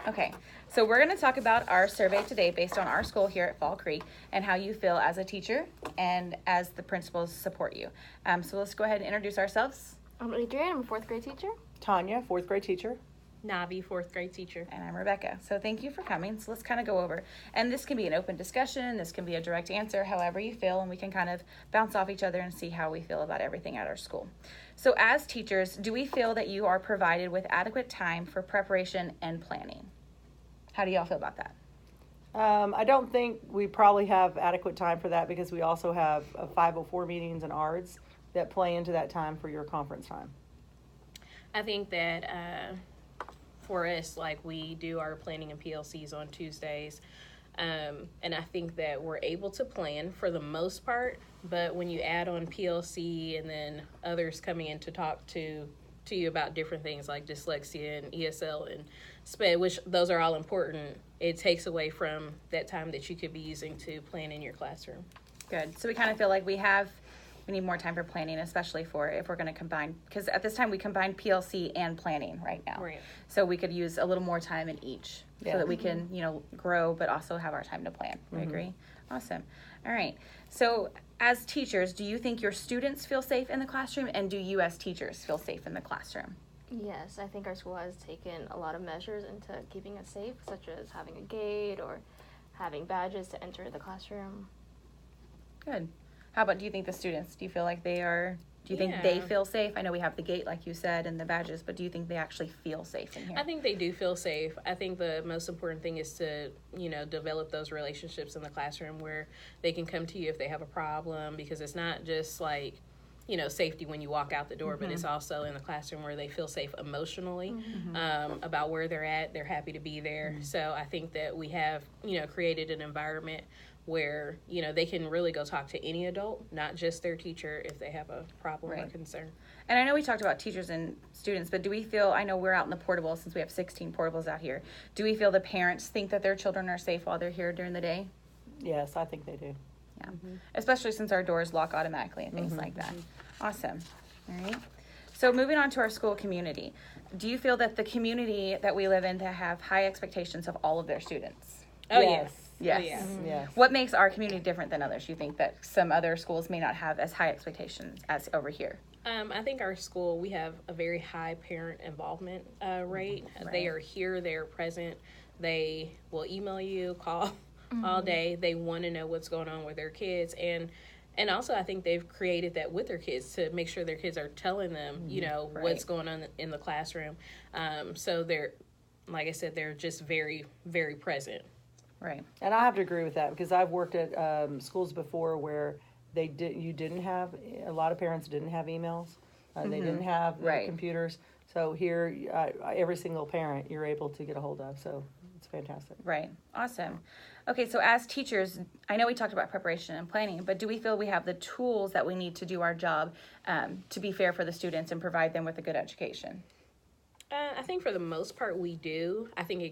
Okay, so we're going to talk about our survey today based on our school here at Fall Creek and how you feel as a teacher and as the principals support you. So let's go ahead and introduce ourselves. I'm Adrienne. I'm a fourth grade teacher. Tanya, fourth grade teacher. Navi, fourth grade teacher. And I'm Rebecca. So thank you for coming. So let's kind of go over. And this can be an open discussion. This can be a direct answer, however you feel. And we can kind of bounce off each other and see how we feel about everything at our school. So as teachers, do we feel that you are provided with adequate time for preparation and planning? How do y'all feel about that? I don't think we probably have adequate time for that because we also have 504 meetings and ARDs that play into that time for your conference time. I think that for us, like, we do our planning and PLCs on Tuesdays, and I think that we're able to plan for the most part, but when you add on PLC and then others coming in to talk to you about different things like dyslexia and ESL and SPED, which those are all important, it takes away from that time that you could be using to plan in your classroom. Good. So we kind of feel like we need more time for planning, especially for if we're going to combine, because at this time we combine PLC and planning right now. Right. So we could use a little more time in each so that we can, grow, but also have our time to plan. I agree. Awesome. All right. So as teachers, do you think your students feel safe in the classroom, and do you as teachers feel safe in the classroom? Yes, I think our school has taken a lot of measures into keeping us safe, such as having a gate or having badges to enter the classroom. Good. How about, do you think the students, do you feel like do you think they feel safe? I know we have the gate, like you said, and the badges, but do you think they actually feel safe in here? I think they do feel safe. I think the most important thing is to, develop those relationships in the classroom where they can come to you if they have a problem, because it's not just like, safety when you walk out the door, but it's also in the classroom where they feel safe emotionally about where they're at. They're happy to be there. So I think that we have, created an environment where, they can really go talk to any adult, not just their teacher, if they have a problem or concern. And I know we talked about teachers and students, but do we feel, I know we're out in the portables since we have 16 portables out here. Do we feel the parents think that their children are safe while they're here during the day? Yes, I think they do. Yeah, especially since our doors lock automatically and things like that. Awesome. All right. So moving on to our school community. Do you feel that the community that we live in to have high expectations of all of their students? Oh, Yes. Yes. Oh, yeah. Yes. What makes our community different than others? You think that some other schools may not have as high expectations as over here? I think our school, we have a very high parent involvement rate. Right. They are here, they are present. They will email you, call all day. They want to know what's going on with their kids. And also, I think they've created that with their kids to make sure their kids are telling them, what's going on in the classroom. So they're, like I said, they're just very, very present. Right. And I have to agree with that because I've worked at schools before where you didn't have, a lot of parents didn't have emails. They didn't have computers. So here, every single parent you're able to get a hold of. So it's fantastic. Right. Awesome. Okay, so as teachers, I know we talked about preparation and planning, but do we feel we have the tools that we need to do our job to be fair for the students and provide them with a good education? I think for the most part we do. I think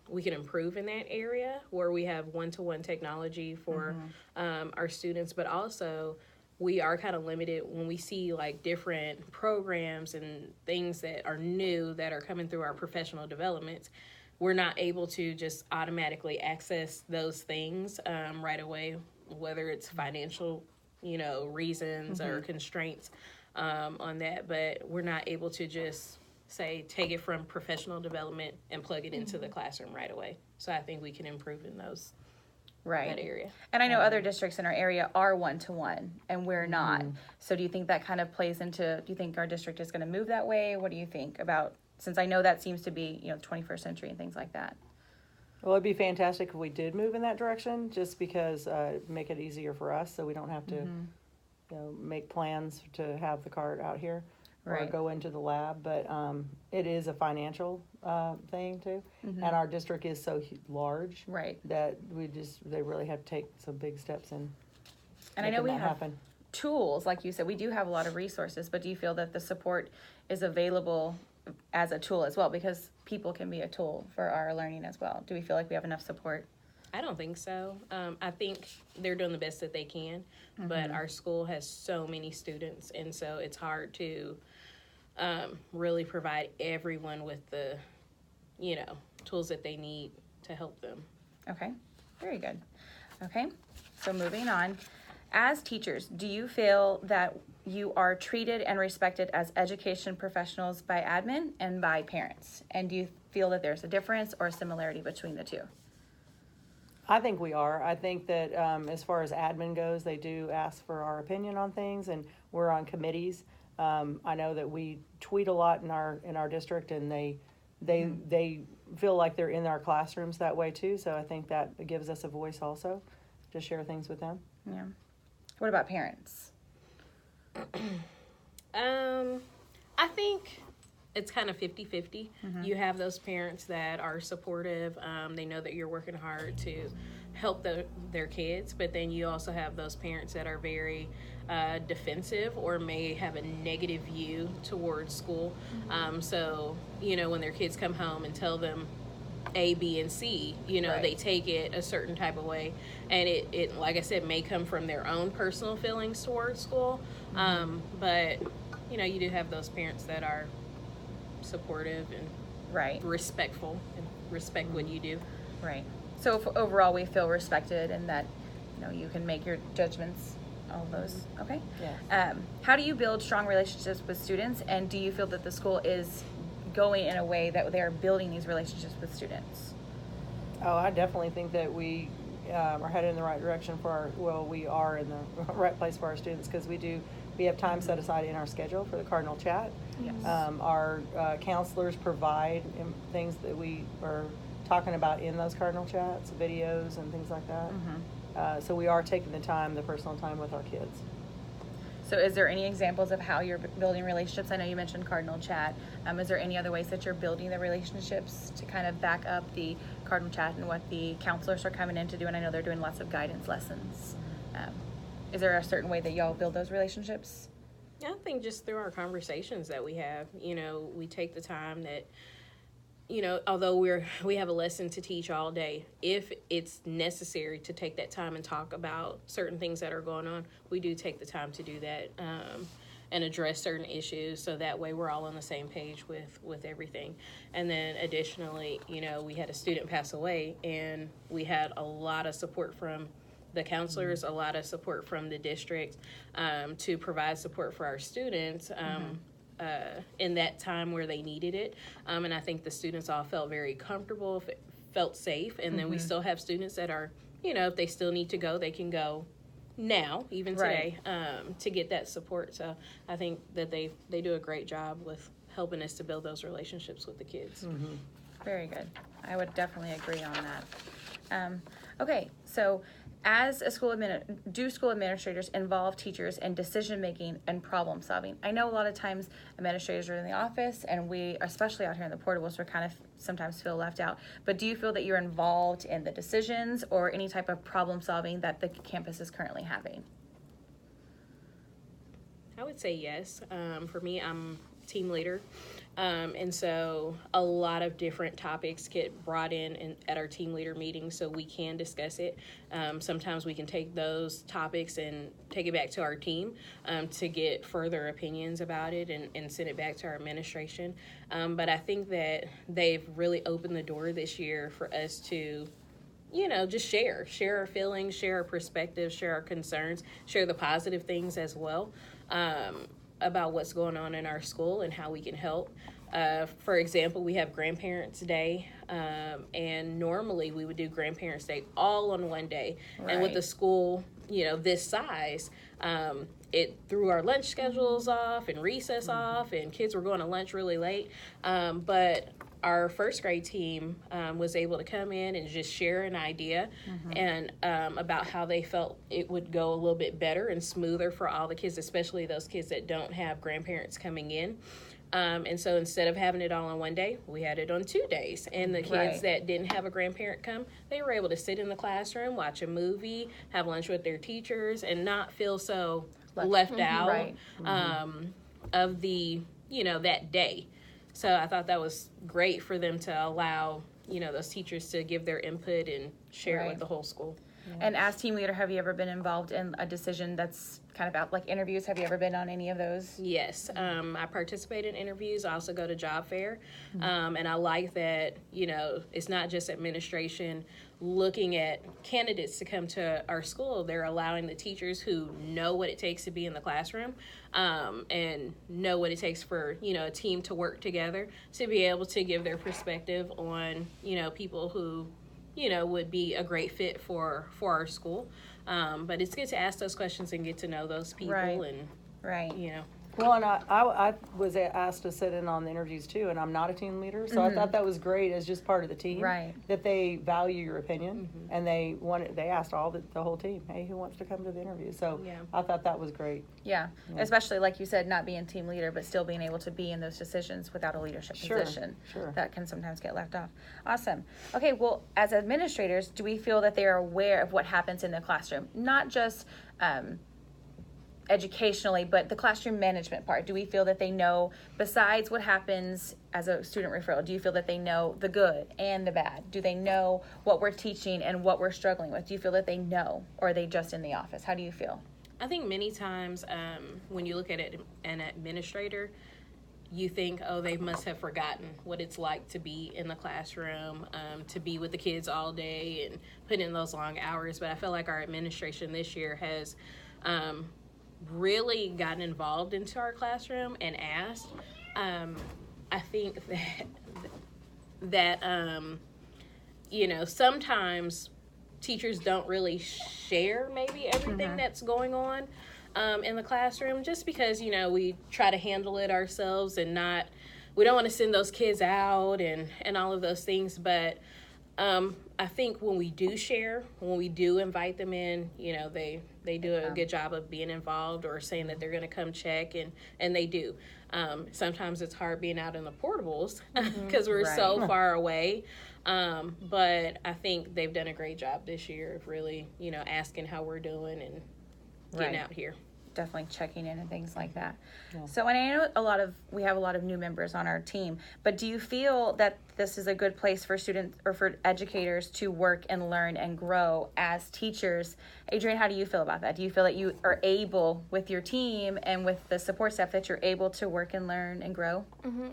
we can improve in that area where we have one-to-one technology for our students, but also we are kind of limited when we see like different programs and things that are new that are coming through our professional developments. We're not able to just automatically access those things right away, whether it's financial, reasons or constraints on that, but we're not able to just say take it from professional development and plug it into the classroom right away. So I think we can improve in that area. And I know other districts in our area are one-to-one and we're not. So do you think that kind of plays into, do you think our district is going to move that way? What do you think about, since I know that seems to be, 21st century and things like that? Well, it'd be fantastic if we did move in that direction, just because make it easier for us, so we don't have to, make plans to have the cart out here or go into the lab. But it is a financial thing too, and our district is so large, that they really have to take some big steps in. And I know we have happen. Tools, like you said, we do have a lot of resources, but do you feel that the support is available as a tool as well? Because people can be a tool for our learning as well. Do we feel like we have enough support? I don't think so. I think they're doing the best that they can, but our school has so many students, and so it's hard to really provide everyone with the tools that they need to help them. Okay, very good. Okay, so moving on. As teachers, do you feel that you are treated and respected as education professionals by admin and by parents? And do you feel that there's a difference or a similarity between the two? I think we are. I think that as far as admin goes, they do ask for our opinion on things, and we're on committees. I know that we tweet a lot in our district, and they feel like they're in our classrooms that way too. So I think that gives us a voice also to share things with them. Yeah. What about parents? I think it's kind of 50-50. You have those parents that are supportive. They know that you're working hard to help their kids, but then you also have those parents that are very defensive or may have a negative view towards school. So, when their kids come home and tell them A, B, and C, Right. they take it a certain type of way. And it, like I said, may come from their own personal feelings towards school. But, you do have those parents that are supportive and Right. respectful and respect what you do. Right. So if overall we feel respected and that, you can make your judgments, all of those. Okay. Yeah. How do you build strong relationships with students, and do you feel that the school is going in a way that they're building these relationships with students? Oh, I definitely think that we are headed in the right direction we are in the right place for our students, because we have time set aside in our schedule for the Cardinal Chat. Yes. Our counselors provide things that we are talking about in those Cardinal Chats, videos and things like that. So we are taking the personal time with our kids. So is there any examples of how you're building relationships? I know you mentioned Cardinal Chat. Is there any other ways that you're building the relationships to kind of back up the Cardinal Chat and what the counselors are coming in to do? And I know they're doing lots of guidance lessons. Is there a certain way that y'all build those relationships? I think just through our conversations that we have, we take the time that, although we have a lesson to teach all day, if it's necessary to take that time and talk about certain things that are going on, we do take the time to do that and address certain issues, so that way we're all on the same page with everything. And then additionally, we had a student pass away, and we had a lot of support from the counselors, a lot of support from the district to provide support for our students in that time where they needed it. And I think the students all felt very comfortable, felt safe. And then we still have students that are, if they still need to go, they can go now, even today, to get that support. So I think that they do a great job with helping us to build those relationships with the kids. Very good. I would definitely agree on that. Okay, so as a do school administrators involve teachers in decision making and problem solving? I know a lot of times administrators are in the office, and we, especially out here in the portables, we kind of sometimes feel left out. But do you feel that you're involved in the decisions or any type of problem solving that the campus is currently having? I would say yes. For me, I'm team leader. And so a lot of different topics get brought in at our team leader meetings, so we can discuss it. Sometimes we can take those topics and take it back to our team to get further opinions about it and send it back to our administration. But I think that they've really opened the door this year for us to just share our feelings, share our perspectives, share our concerns, share the positive things as well. About what's going on in our school and how we can help. For example, we have Grandparents' Day, and normally we would do Grandparents' Day all on one day. Right. And with the school, this size, it threw our lunch schedules off and recess off, and kids were going to lunch really late. But our first grade team was able to come in and just share an idea and about how they felt it would go a little bit better and smoother for all the kids, especially those kids that don't have grandparents coming in. And so instead of having it all on one day, we had it on 2 days. And the kids that didn't have a grandparent come, they were able to sit in the classroom, watch a movie, have lunch with their teachers, and not feel so left out of the, that day. So I thought that was great for them to allow, those teachers to give their input and share it with the whole school. And as team leader, have you ever been involved in a decision that's kind of out, like interviews? Have you ever been on any of those? Yes, I participate in interviews. I also go to job fair, and I like that, it's not just administration looking at candidates to come to our school. They're allowing the teachers who know what it takes to be in the classroom and know what it takes for, a team to work together to be able to give their perspective on, people who, would be a great fit for our school. But it's good to ask those questions and get to know those people Right. Well, and I was asked to sit in on the interviews too, and I'm not a team leader, so I thought that was great as just part of the team. Right. That they value your opinion, and they asked the whole team, hey, who wants to come to the interview? So I thought that was great. Yeah, especially like you said, not being team leader, but still being able to be in those decisions without a leadership position. Sure. That can sometimes get left off. Awesome. Okay, well, as administrators, do we feel that they are aware of what happens in the classroom? Not just educationally, but the classroom management part. Do we feel that they know, besides what happens as a student referral, do you feel that they know the good and the bad? Do they know what we're teaching and what we're struggling with? Do you feel that they know, or are they just in the office? How do you feel? I think many times when you look at it, an administrator, you think, oh, they must have forgotten what it's like to be in the classroom, to be with the kids all day and put in those long hours. But I feel like our administration this year has really gotten involved into our classroom and asked. I think that sometimes teachers don't really share maybe everything that's going on in the classroom, just because we try to handle it ourselves and we don't want to send those kids out and all of those things. But I think when we do share, when we do invite them in, they do a good job of being involved or saying that they're going to come check, and they do. Sometimes it's hard being out in the portables because we're so far away. But I think they've done a great job this year of really, asking how we're doing and getting out here. Definitely checking in and things like that. Yeah. So, and I know we have a lot of new members on our team, but do you feel that this is a good place for students or for educators to work and learn and grow as teachers? Adrienne, how do you feel about that? Do you feel that you are able, with your team and with the support staff, that you're able to work and learn and grow?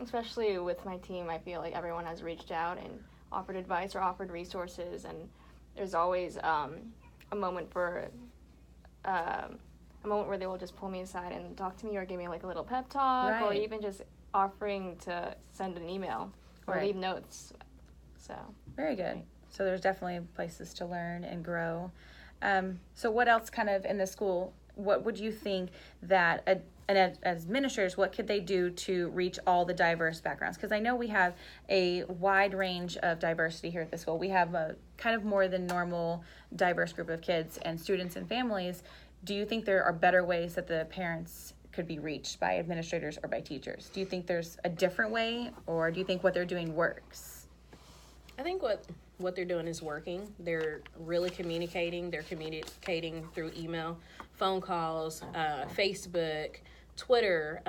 Especially with my team, I feel like everyone has reached out and offered advice or offered resources, and there's always a moment where they will just pull me aside and talk to me or give me like a little pep talk, or even just offering to send an email or leave notes. So very good. So there's definitely places to learn and grow. So what else kind of in the school, what would you think that as administrators, what could they do to reach all the diverse backgrounds? Because I know we have a wide range of diversity here at the school. We have a kind of more than normal diverse group of kids and students and families. Do you think there are better ways that the parents could be reached by administrators or by teachers? Do you think there's a different way, or do you think what they're doing works? I think what they're doing is working. They're really communicating. They're communicating through email, phone calls, Facebook, Twitter.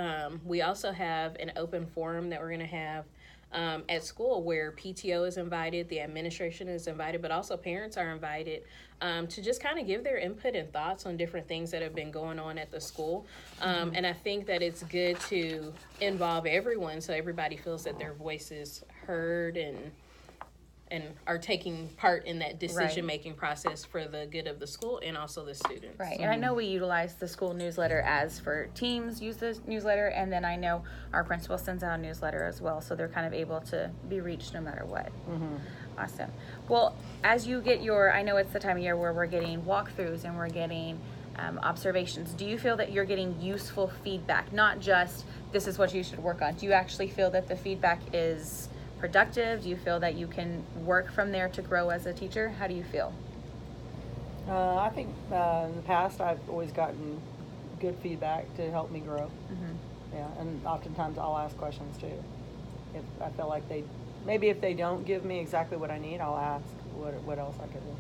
We also have an open forum that we're going to have at school where PTO is invited, the administration is invited, but also parents are invited to just kind of give their input and thoughts on different things that have been going on at the school. And I think that it's good to involve everyone so everybody feels that their voice is heard and are taking part in that decision-making process for the good of the school and also the students. Right, and I know we utilize the school newsletter as for teams use the newsletter, and then I know our principal sends out a newsletter as well, so they're kind of able to be reached no matter what. Awesome. Well, as you get I know it's the time of year where we're getting walkthroughs and we're getting observations. Do you feel that you're getting useful feedback, not just this is what you should work on? Do you actually feel that the feedback is productive? Do you feel that you can work from there to grow as a teacher? How do you feel? I think in the past I've always gotten good feedback to help me grow. Yeah, and oftentimes I'll ask questions too. If I feel like if they don't give me exactly what I need, I'll ask what else I could do.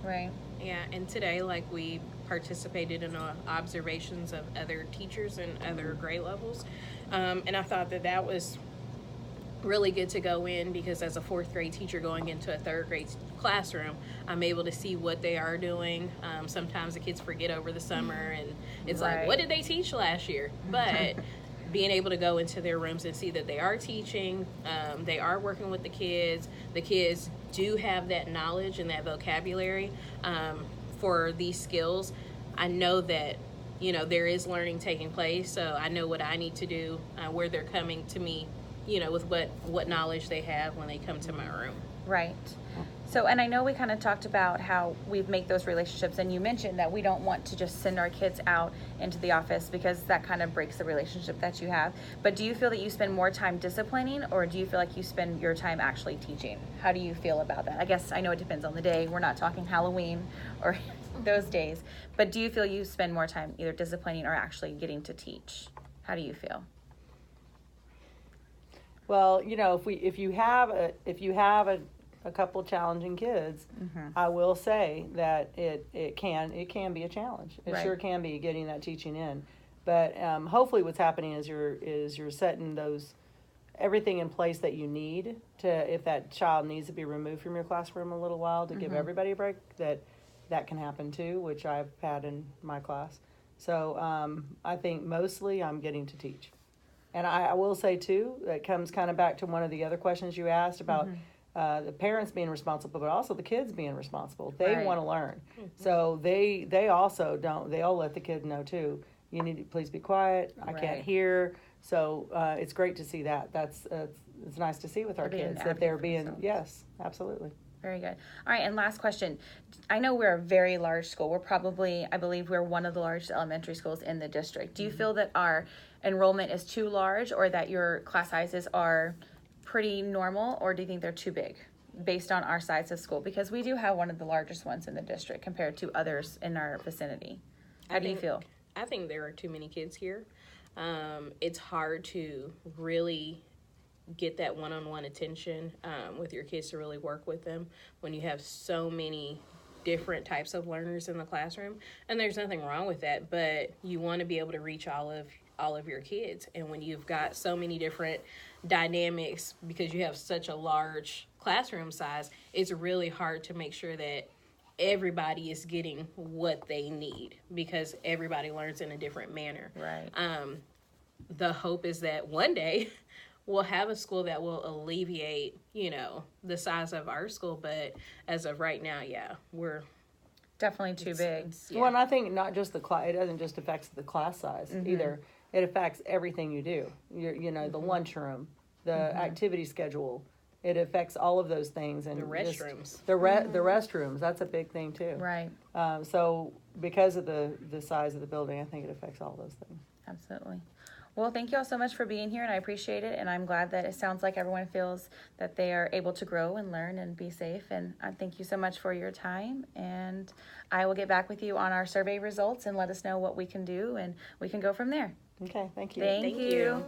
Right. Yeah, and today, we participated in observations of other teachers and other grade levels, and I thought that was really good to go in, because as a fourth grade teacher going into a third grade classroom, I'm able to see what they are doing. Sometimes the kids forget over the summer, and it's like, what did they teach last year? But being able to go into their rooms and see that they are teaching, they are working with the kids do have that knowledge and that vocabulary for these skills. I know that, you know, there is learning taking place, so I know what I need to do, where they're coming to me, you know, with what knowledge they have when they come to my room. Right. So, and I know we kind of talked about how we make those relationships, and you mentioned that we don't want to just send our kids out into the office because that kind of breaks the relationship that you have. But do you feel that you spend more time disciplining, or do you feel like you spend your time actually teaching? How do you feel about that? I guess I know it depends on the day. We're not talking Halloween or those days. But do you feel you spend more time either disciplining or actually getting to teach? How do you feel? Well, you know, if you have a couple challenging kids, I will say that it can be a challenge. It sure can be, getting that teaching in. But hopefully, what's happening is you're setting everything in place that you need to, if that child needs to be removed from your classroom a little while to give everybody a break, that can happen too, which I've had in my class. So I think mostly I'm getting to teach. And I will say, too, that comes kind of back to one of the other questions you asked about the parents being responsible, but also the kids being responsible. They want to learn. So they also don't. They all let the kid know, too. You need to please be quiet. I can't hear. So it's great to see that. It's nice to see with our kids that they're being, yes, absolutely. Very good. All right, and last question. I know we're a very large school. We're probably, I believe we're one of the largest elementary schools in the district. Do you feel that our enrollment is too large, or that your class sizes are pretty normal, or do you think they're too big based on our size of school? Because we do have one of the largest ones in the district compared to others in our vicinity. How do you feel? I think there are too many kids here. It's hard to really get that one-on-one attention with your kids, to really work with them when you have so many different types of learners in the classroom. And there's nothing wrong with that, but you want to be able to reach all of your kids. And when you've got so many different dynamics, because you have such a large classroom size, it's really hard to make sure that everybody is getting what they need, because everybody learns in a different manner. Right. The hope is that one day we'll have a school that will alleviate, you know, the size of our school. But as of right now, we're definitely too big. Well, and I think not just the class, it doesn't just affect the class size either. It affects everything you do. The lunchroom, the activity schedule. It affects all of those things. And the restrooms. The restrooms, that's a big thing too. Right. So because of the size of the building, I think it affects all those things. Absolutely. Well, thank you all so much for being here, and I appreciate it. And I'm glad that it sounds like everyone feels that they are able to grow and learn and be safe. And I thank you so much for your time. And I will get back with you on our survey results and let us know what we can do, and we can go from there. Okay, thank you. Thank you.